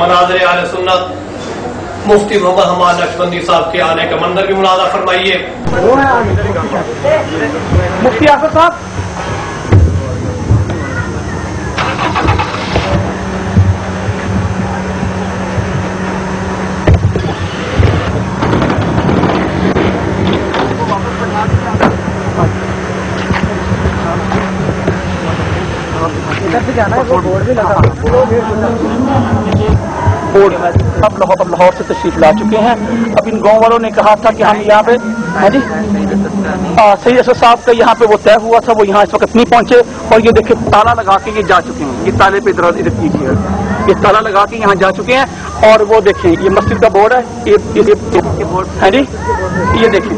मनाज़िर अहले सुन्नत मुफ्ती मोहम्मद हमाद नक्शबंदी साहब के आने का मंजर भी मुलाज़ा फरमाइए। मुफ्ती आसिफ साहब, अब लाहौर से तशरीफ ला चुके हैं। अब इन गाँव वालों ने कहा था कि हम यहाँ पे, हाँ जी, सही असद साहब का यहाँ पे वो तय हुआ था, वो यहाँ इस वक्त नहीं पहुँचे। और ये देखिए ताला लगा के ये जा चुके हैं। ये ताले पे इधर कीजिए, ये ताला लगा के यहाँ जा चुके हैं। और वो देखें, ये मस्जिद का बोर्ड है, ये बोर्ड है जी, ये देखें।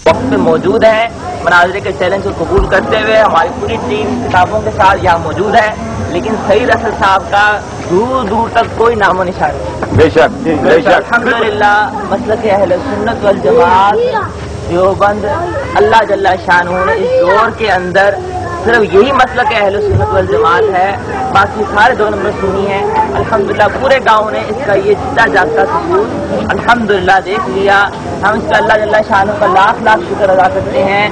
वक्त में मौजूद है, मनाज़िर के चैलेंज को कबूल करते हुए हमारी पूरी टीम किताबों के साथ यहाँ मौजूद है। लेकिन सईद असद साहब का दूर दूर तक कोई नामो निशान नहीं। बेशक अल्हम्दुलिल्लाह मसलक अहले सुन्नत वल जमात देवबंद अल्लाह जल्ला शानहू ने इस दौर के अंदर सिर्फ यही मसलक अहले सुन्नत वल जमात है, बाकी सारे 2 नंबर सुनी है। अल्हम्दुलिल्लाह पूरे गांव ने इसका ये जिंदा जागता सबूत अल्हम्दुलिल्लाह देख लिया। हम इसका अल्लाह जल्ला शानहू का लाख लाख शुक्र अदा करते हैं।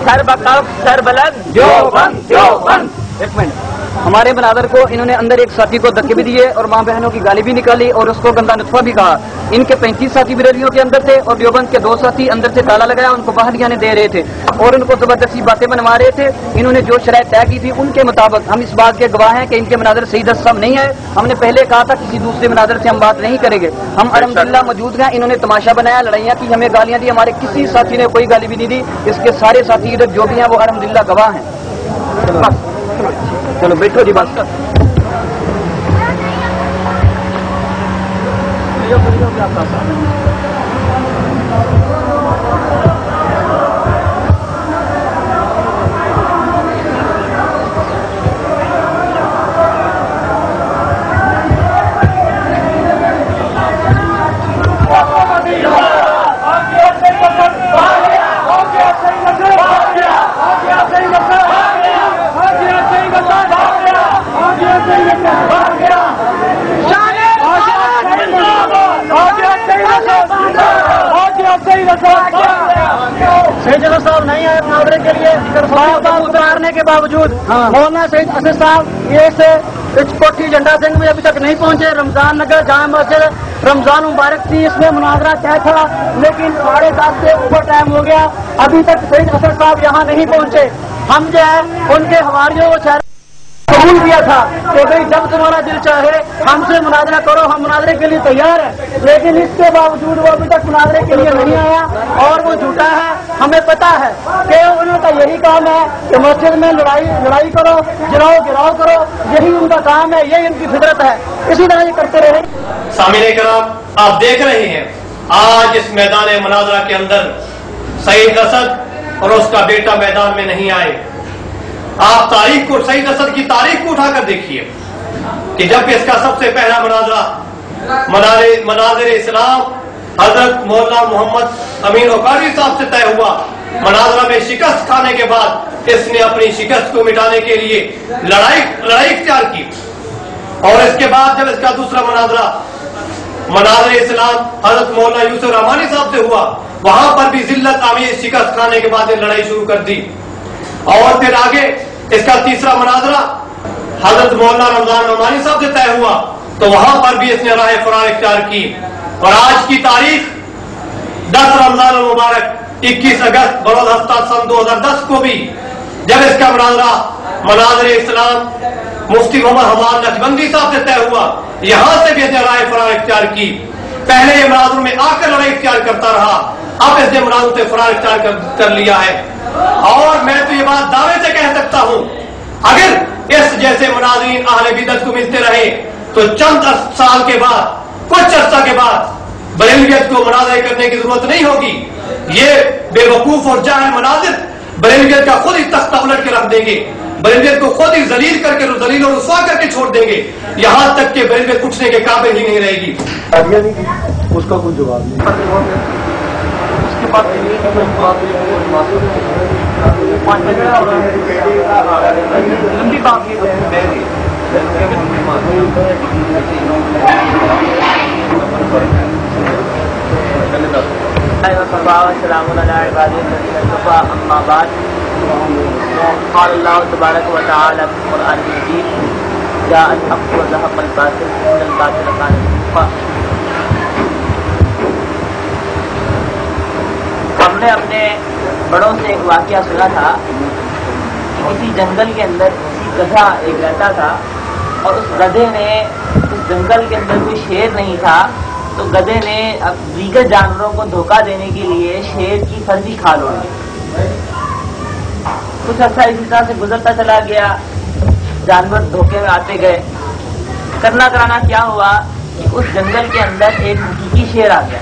सर बकफ सर बुलंद देवबंद। एक मिनट, हमारे मनाज़िर को इन्होंने अंदर एक साथी को धक्के भी दिए और माँ बहनों की गाली भी निकाली और उसको गंदा नुत्फा भी कहा। इनके 35 साथी बरेलियों के अंदर थे और देवबंद के 2 साथी अंदर से ताला लगाया, उनको बाहर जाने दे रहे थे और उनको जबरदस्ती बातें बनवा रहे थे। इन्होंने जो शराइत तय की थी उनके मुताबिक हम इस बात के गवाह हैं कि इनके मनाज़िर सईद असद साहब नहीं है। हमने पहले कहा था किसी दूसरे मनाज़िर से हम बात नहीं करेंगे। हम अल्हम्दुलिल्लाह मौजूद हैं। इन्होंने तमाशा बनाया, लड़ाइयाँ की, हमें गालियाँ दी, हमारे किसी साथी ने कोई गाली भी नहीं दी। इसके सारे साथी इधर जो भी हैं वो अल्हम्दुलिल्लाह गवाह हैं। चलो बैठो जी, बस सईद असद साहब नहीं आए मुहावरे के लिए उतारने के बावजूद मौलाना सईद असद साहब ये से कोठी झंडा सिंह में अभी तक नहीं पहुंचे। रमजान नगर जामा मस्जिद रमजान मुबारक थी, इसमें मुनाजरा तय था, लेकिन 7:30 से ऊपर टाइम हो गया, अभी तक सईद असद साहब यहाँ नहीं पहुंचे। हम जो है उनके हवारियों को कबूल किया था कि भाई जब तुम्हारा दिल चाहे हमसे मुनाजरा करो, हम मुनाजरे के लिए तैयार हैं। लेकिन इसके बावजूद वो अभी तक मुनाजरे के लिए नहीं आया और वो झूठा है। हमें पता है कि उनका यही काम है कि मस्जिद में लड़ाई करो, गिराव करो, यही उनका काम है, यही उनकी फितरत है, इसी तरह ये करते रहे। सामिने कराम, आप देख रहे हैं आज इस मैदान मुनाजरा के अंदर सईद असद और उसका बेटा मैदान में नहीं आए। आप तारीख को, सईद असद की तारीख को उठाकर देखिए कि जब इसका सबसे पहला मुनाजरा मनाज़िर इस्लाम हजरत मौलाना मोहम्मद अमीन औकारी साहब से तय हुआ। मुनाजरा में शिकस्त खाने के बाद इसने अपनी शिकस्त को मिटाने के लिए लड़ाई इख्तियार की। और इसके बाद जब इसका दूसरा मुनाजरा मनाज़िर इस्लाम हजरत मौलाना यूसुफ रहमानी साहब से हुआ, वहां पर भी जिल्लत आमीज शिकस्त खाने के बाद लड़ाई शुरू कर दी। और फिर आगे इसका तीसरा मुनाजरा हजरत मौलाना रमजान रहमानी साहब से तय हुआ, तो वहां पर भी इसने राह फरार इख्तियार की। और आज की तारीख 10 रमजान मुबारक 21 अगस्त बरोज हफ्ता सन 2010 को भी जब इसका मुनाजरा मनाज़िर इस्लाम मुफ्ती मोहम्मद हमाद नक्शबंदी साहब से तय हुआ, यहां से भी इसने राह फरार इख्तियार की। पहले ये मुनाजरों में आकर लड़ाई इख्तियार करता रहा, अब इसने मुनाजरों से फरार इख्तियार कर लिया है। और मैं तो ये बात दावे से कह सकता हूं, अगर इस जैसे मुनाज़रीन अहले बिदअत को मिलते रहे तो चंद साल के बाद, कुछ अर्सा के बाद बरेलवियत को मुनाज़रे करने की जरूरत नहीं होगी। ये बेवकूफ और जाहिल मुनाज़िर बरेलवियत का खुद ही तख्ता उलट के रख देंगे, बरेलवियत को खुद ही जलील और रुस्वा करके छोड़ देंगे, यहां तक कि बरेलवियत उठने के काबिल ही नहीं रहेगी। اس کا کوئی جواب نہیں. اس کے بعد لمبی بات السلام علیکم. اما بعد قال اللہ تبارک و تعالی فی القرآن المجید جاء الحق وزهق الباطل ان الباطل كان زهوقا. ہم نے اپنے بڑوں سے ایک واقعہ سنا تھا کہ کسی جنگل کے اندر کسی گدھا ایک رہتا تھا اور اس گدھے نے اس جنگل کے اندر کوئی شیر نہیں تھا تو گدھے نے دیگر جانوروں کو دھوکہ دینے کے لیے شیر کی فرضی کھال اوڑھی. کچھ عرصہ اسی طرح سے گزرتا چلا گیا, جانور دھوکے میں آتے گئے. کرنا کرانا کیا ہوا کہ اس جنگل کے اندر ایک حقیقی شیر آ گیا.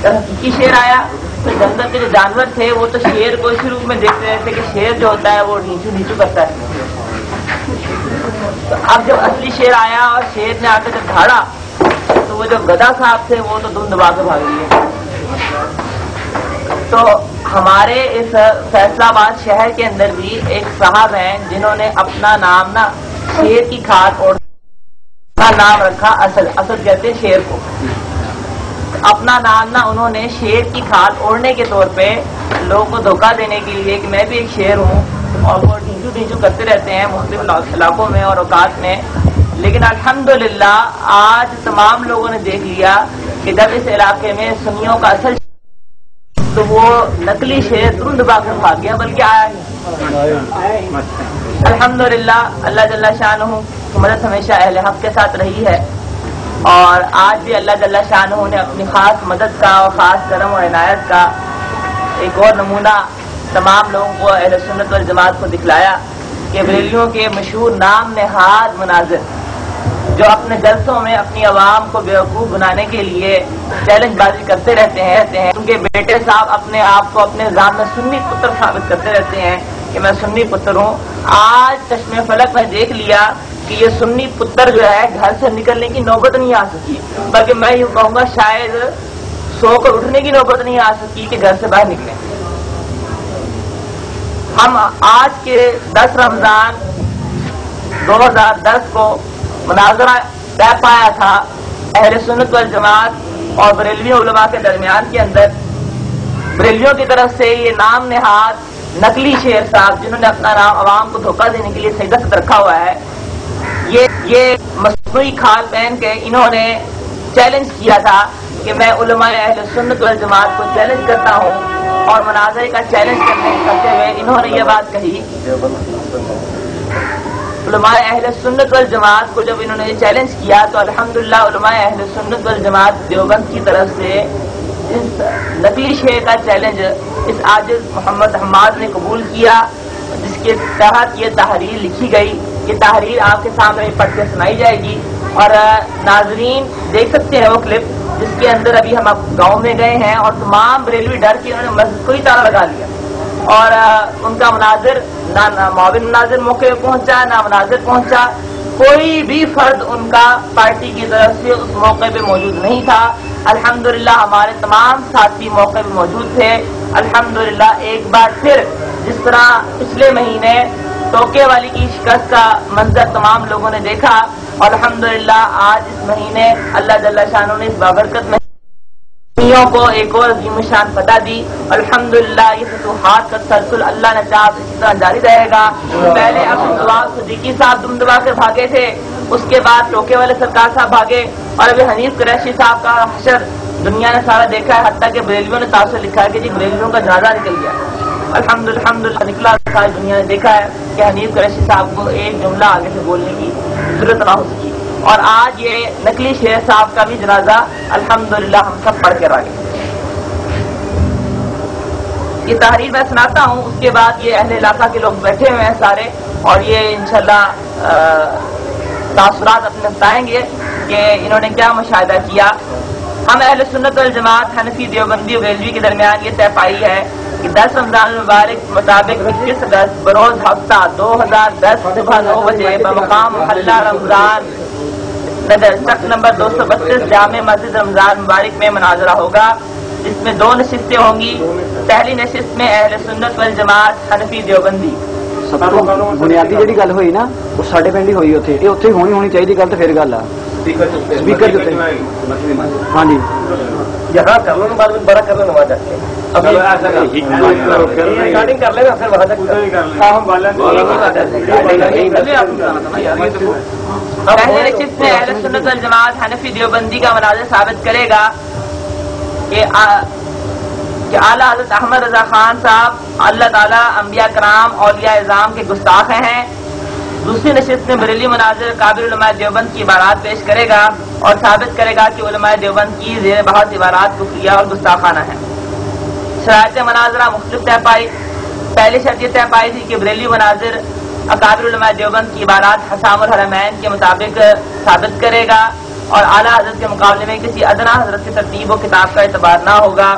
جب حقیقی شیر آیا تو جنگل کے جو جانور تھے وہ تو شیر کو اسی روپ میں دیکھتے رہتے کہ شیر جو ہوتا ہے وہ نیچو نیچو کرتا ہے. تو اب جب اصلی شیر آیا اور شیر نے آ کے جب دھاڑا تو وہ جو گدھا صاحب تھے وہ تو دم دبا کے بھاگ لیے. تو ہمارے اس فیصلہ آباد شہر کے اندر بھی ایک صاحب ہیں جنہوں نے اپنا نام نا شیر کی کھال اور نام رکھا اسد کہتے شیر کو. اپنا نام نا انہوں نے شیر کی کھال اوڑھنے کے طور پہ لوگوں کو دھوکہ دینے کے لیے کہ میں بھی ایک شیر ہوں, اور وہ ڈھینچو ڈھینچو کرتے رہتے ہیں مختلف علاقوں میں اور اوقات میں. لیکن الحمدللہ آج تمام لوگوں نے دیکھ لیا کہ جب اس علاقے میں سنیوں کا اصل تو وہ نقلی شیر ترنت دبا کر بھاگ گیا, بلکہ آیا ہی. الحمدللہ اللہ جل شانہ کی مدد ہمیشہ اہل حق کے ساتھ رہی ہے, اور آج بھی اللہ جل شانہ نے اپنی خاص مدد کا اور خاص کرم و عنایت کا ایک اور نمونہ تمام لوگوں کو اہل سنت والجماعت کو دکھلایا کہ بریلیوں کے مشہور نام نہاد مناظر جو اپنے جلسوں میں اپنی عوام کو بیوقوف بنانے کے لیے چیلنج بازی کرتے رہتے ہیں. ان کے بیٹے صاحب اپنے آپ کو اپنے نظام میں سنی پتر ثابت کرتے رہتے ہیں کہ میں سنی پتر ہوں. آج چشمے فلک میں دیکھ لیا کہ یہ سنی پتر جو ہے گھر سے نکلنے کی نوبت نہیں آ سکی, بلکہ میں یوں کہوں گا شاید سو کر اٹھنے کی نوبت نہیں آ سکی کہ گھر سے باہر نکلیں. ہم آج کے 10 رمضان 2010 کو مناظرہ طے پایا تھا اہل سنت والجماعت اور بریلوی علماء کے درمیان کے اندر. بریلویوں کی طرف سے یہ نام نہاد نقلی شیر صاحب جنہوں نے اپنا نام عوام کو دھوکہ دینے کے لیے سیدت رکھا ہوا ہے, یہ مصنوعی کھال پہن کے انہوں نے چیلنج کیا تھا کہ میں علماء اہل سنت والجماعت کو چیلنج کرتا ہوں, اور مناظرے کا چیلنج کرتے ہوئے انہوں نے یہ بات کہی. علماء اہل سنت والجماعت کو جب انہوں نے یہ چیلنج کیا تو الحمدللہ علماء اہل سنت والجماعت دیوبند کی طرف سے اس نقلی شیر کا چیلنج اس عاجز محمد حماد نے قبول کیا, جس کے تحت یہ تحریر لکھی گئی. یہ تحریر آپ کے سامنے پڑھ کے سنائی جائے گی, اور ناظرین دیکھ سکتے ہیں وہ کلپ جس کے اندر ابھی ہم گاؤں میں گئے ہیں اور تمام بریلوی ڈر کے انہوں نے مسجد کو ہی تالا لگا لیا, اور ان کا مناظر نہ معاون مناظر موقع پہ پہنچا نہ مناظر پہنچا. کوئی بھی فرد ان کا پارٹی کی طرف سے اس موقع پہ موجود نہیں تھا. الحمدللہ ہمارے تمام ساتھی موقع پہ موجود تھے. الحمدللہ ایک بار پھر جس طرح پچھلے مہینے ٹوکے والی کی شکست کا منظر تمام لوگوں نے دیکھا, اور الحمدللہ آج اس مہینے اللہ جل شانہ نے اس بابرکت میں کو ایک اور عظیم شان فتح دی. الحمدللہ یہ فتوحات کا سلسلہ اللہ نے چاہا اسی طرح جاری رہے گا. پہلے عبدالوہاب صدیقی صاحب دم دبا کے بھاگے تھے, اس کے بعد ٹوکے والے سرکار صاحب بھاگے, اور ابھی حنیف قریشی صاحب کا حشر دنیا نے سارا دیکھا ہے, حتیٰ کہ بریلویوں نے تاثر لکھا ہے کہ جی بریلویوں کا جنازہ نکل گیا. الحمدللہ نکلا, ساری دنیا نے دیکھا ہے کہ حنیف قریشی صاحب کو ایک جملہ آگے سے بولنے کی ضرورت نہ ہو سکی. اور آج یہ نقلی شیر صاحب کا بھی جنازہ الحمدللہ ہم سب پڑھ کے رہے. یہ تحریر میں سناتا ہوں, اس کے بعد یہ اہل علاقہ کے لوگ بیٹھے ہوئے ہیں سارے, اور یہ انشاءاللہ تاثرات اپنے بتائیں گے کہ انہوں نے کیا مشاہدہ کیا. ہم اہل سنت والجماعت حنفی دیوبندی و بریلوی کے درمیان یہ طے پائی ہے کہ 10 رمضان المبارک مطابق 21 اگست بروز ہفتہ 2010 صبح 9 بجے بمقام محلہ رمضان नगर चक नंबर 232 जामे मस्जिद रमजान मुबारक में मुनाजरा होगा। इसमें 2 नशिस्तें होंगी। पहली नशिस्त में अहले सुन्नत वल जमात हनफी देवबंदी। ਸਭ ਤੋਂ ਬੁਨਿਆਦੀ ਜਿਹੜੀ ਗੱਲ ਹੋਈ ਨਾ ਉਹ ਸਾਡੇ ਪਿੰਡ ਹੀ ਹੋਈ ਉੱਥੇ, ਇਹ ਉੱਥੇ ਹੋਣੀ ਚਾਹੀਦੀ ਗੱਲ ਤੇ ਫਿਰ ਗੱਲ ਆ ਸਪੀਕਰ ਦੇ ਉੱਤੇ। ਹਾਂਜੀ यहाँ कर लो ना, बाद में बड़ा कर लो वहाँ जाके। अभी रिकॉर्डिंग कर लेना, फिर वहाँ जाके पहले नशिस्त में अहले सुन्नत वल जमात हनफी देवबंदी का मुनाजरा साबित करेगा कि आला हज़रत अहमद रजा खान साहब अल्लाह ताला अंबिया कराम औलिया इज़ाम के गुस्ताख हैं। दूसरी नशिस्त में बरेली मुनाजिर काबिल उलमा देवबंद की इबारात पेश करेगा और साबित करेगा कि उलमा देवबंद की ज़ेर बहस इबारात कुफ्रिया और गुस्ताखाना है। शराइत मुनाजरा मुख्तलिफ तय पाई। पहली शर्त ये तय पाई थी कि बरेली मुनाजिर काबिल उलमा देवबंद की इबारात हसामुल हरमैन के मुताबिक साबित करेगा और आला हजरत के मुकाबले में किसी अदना हजरत की तरतीब व किताब का एतबार ना होगा।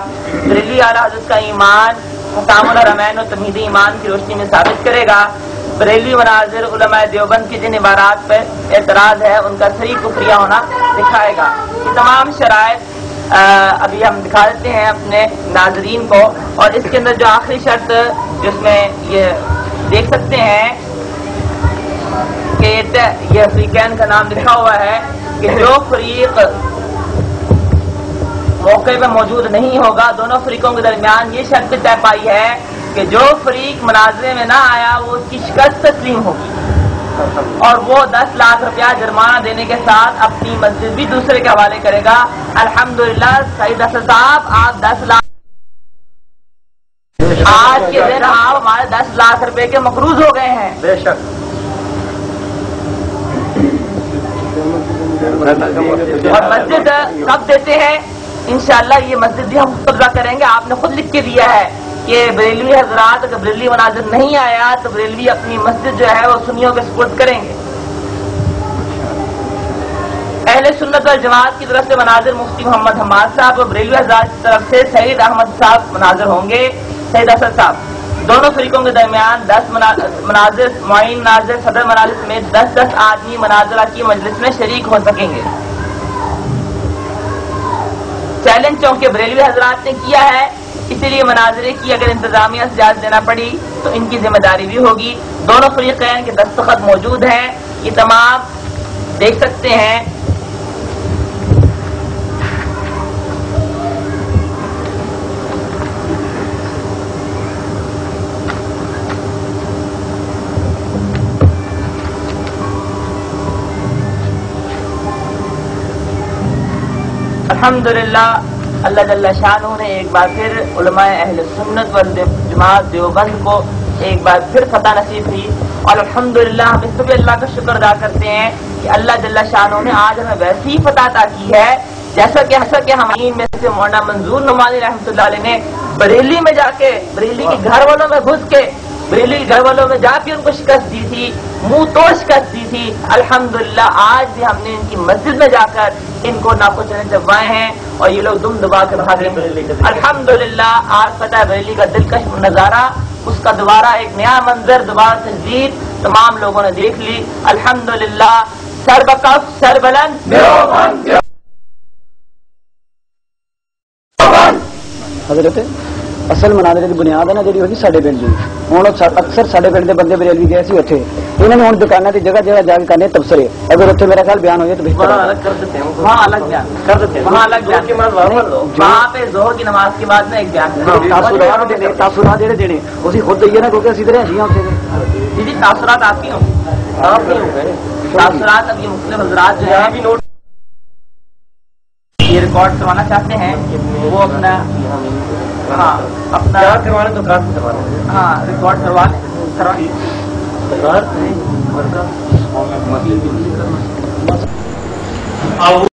बरेली आला हजरत का ईमान हसामुल हरमैन और तमहीद ईमान की रोशनी में साबित करेगा। बरेली मुनाजिर उलमा देवबंद की जिन इबारात पर एतराज है उनका सही कुफ्रिया होना दिखाएगा। ये तमाम शराइत अभी हम दिखा देते हैं अपने नाजरीन को। और इसके अंदर जो आखिरी शर्त जिसमें ये देख सकते हैं कि ये फरीकैन का नाम लिखा हुआ है कि जो फरीक मौके पर मौजूद नहीं होगा, दोनों फरीकों के दरमियान ये शर्त तय पाई है कि जो फरीक मुनाजरे में ना आया वो उसकी शिकस्त तस्लीम होगी और वो 10 लाख रुपया जुर्माना देने के साथ अपनी मस्जिद भी दूसरे के हवाले करेगा। अल्हम्दुलिल्लाह सईद असद साहब, आप 10 लाख आज के दिन आप हमारे 10 लाख रुपए के मकरूज हो गए हैं। बेशक और मस्जिद कब देते हैं? इंशाअल्लाह ये मस्जिद भी हम कब्जा करेंगे। आपने खुद लिख के दिया है कि बरेलवी हजरात अगर बरेलवी मुनाजिर नहीं आया तो बरेलवी अपनी मस्जिद जो है वो सुन्नियों के सुपुर्द करेंगे। अहले सुन्नत वल जमात की तरफ से मुनाजिर मुफ्ती मोहम्मद हमाद साहब और बरेलवी हजरात की तरफ से सईद अहमद साहब मुनाजिर होंगे, सईद असद साहब। दोनों फरीकों के दरमियान 10 मुनाजिर, मुआइन नाजिर, सदर मनाजिर समेत 10-10 आदमी मुनाजरा की मजलिस में शरीक हो सकेंगे। चैलेंज चूंकि बरेलवी हजरात ने किया है, इसीलिए मुनाजरे की अगर इंतजामिया से इजाजत देना पड़ी तो इनकी जिम्मेदारी भी होगी। दोनों फरीकैन के दस्तखत मौजूद हैं, ये तमाम देख सकते हैं। अल्हम्दुलिल्लाह अल्लाह जल्ला शानहू ने एक बार फिर उलमाए अहले सुन्नत वल जमात देवबंद को एक बार फिर फतह नसीब हुई और अल्हम्दुलिल्लाह हम इस पे अल्लाह का शुक्र अदा करते हैं कि अल्लाह जल्ला शानहू ने आज हमें वैसी ही फतह अता की है जैसा कि हमारे में से मौलाना मंजूर नुमानी रहमतुल्लाह अलैह ने बरेली में जाके बरेली के घर वालों में घुस के बरेली के घर वालों में जाके उनको शिकस्त दी थी, मुंह तोड़ शिकस्त दी थी। अल्हम्दुलिल्लाह आज भी हमने इनकी मस्जिद में जाकर इनको नाखुशने चबवाए हैं और ये लोग दुम दबा के भागे। अल्हम्दुलिल्लाह आज पता है बरेली का दिलकश नजारा, उसका दोबारा एक नया मंजर, दोबारा तजदीद तमाम लोगों ने देख ली। अल्हम्दुलिल्लाह सर बकफ सर बुलंद हजरत असल मुनाजरे की बुनियाद है ना जी होगी साडे पिंड की। हुण अक्सर साडे पिंड के बंदे बरेलवी गए सी उत्थे, इन्होंने हुण दुकानां ते जगह जगह जाके करने तबसरे। अगर उत्थे मेरा ख्याल बयान हो जाए तो बेहतर वहाँ अलग बयान कर देते हैं, वहाँ अलग बयान वहाँ पे जोहर की नमाज के बाद में एक बयान तासुरात जेहड़े देने उसी खुद दईए ना क्योंकि असीं ते रहियां उत्थे। दीदी तासुरात आपकी हों, तासुरात अब ये मुस्लिम हजरात जो है भी नोट ये रिकॉर्ड करवाना चाहते हैं वो अपना अपना करवाने तो काश करवाने रिकॉर्ड अब